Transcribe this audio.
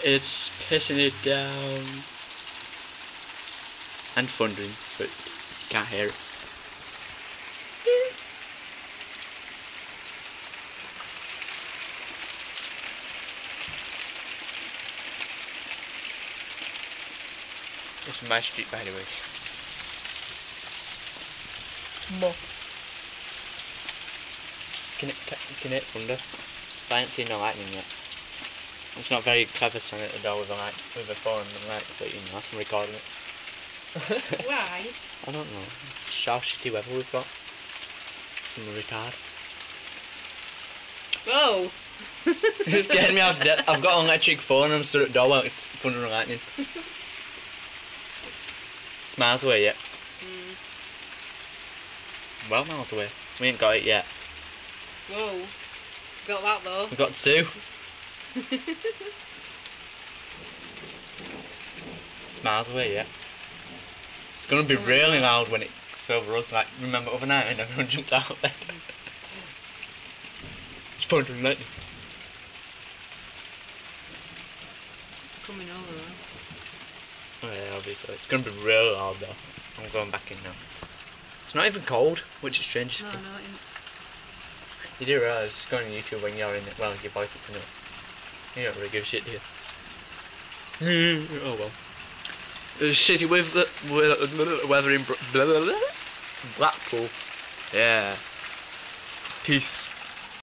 It's pissing it down. And thundering, but you can't hear it. This is my street, by the way. More. Can it thunder? I ain't seen no lightning yet. It's not very clever standing at the door with a phone and light, but you know, I'm recording it. Why? I don't know. It's how shitty weather we've got. Some retard. Whoa! It's getting me out of death. I've got an electric phone and I'm stood at the door while it's thunder and lightning. It's miles away yet. Well, miles away. We ain't got it yet. Whoa. Got that though. We've got 2. It's miles away yet. It's gonna be really loud when it's over us. Like, remember overnight when everyone jumped out of bed? It's thunder and lightning. Coming over. Oh yeah, obviously. It's gonna be really loud though. I'm going back in now. It's not even cold, which is strange. No, You do realise it's going on YouTube when you're in it. Well, your voice up to it. You don't really give a shit, do you? Oh well. It's shitty with the weather in Blackpool. Yeah. Peace.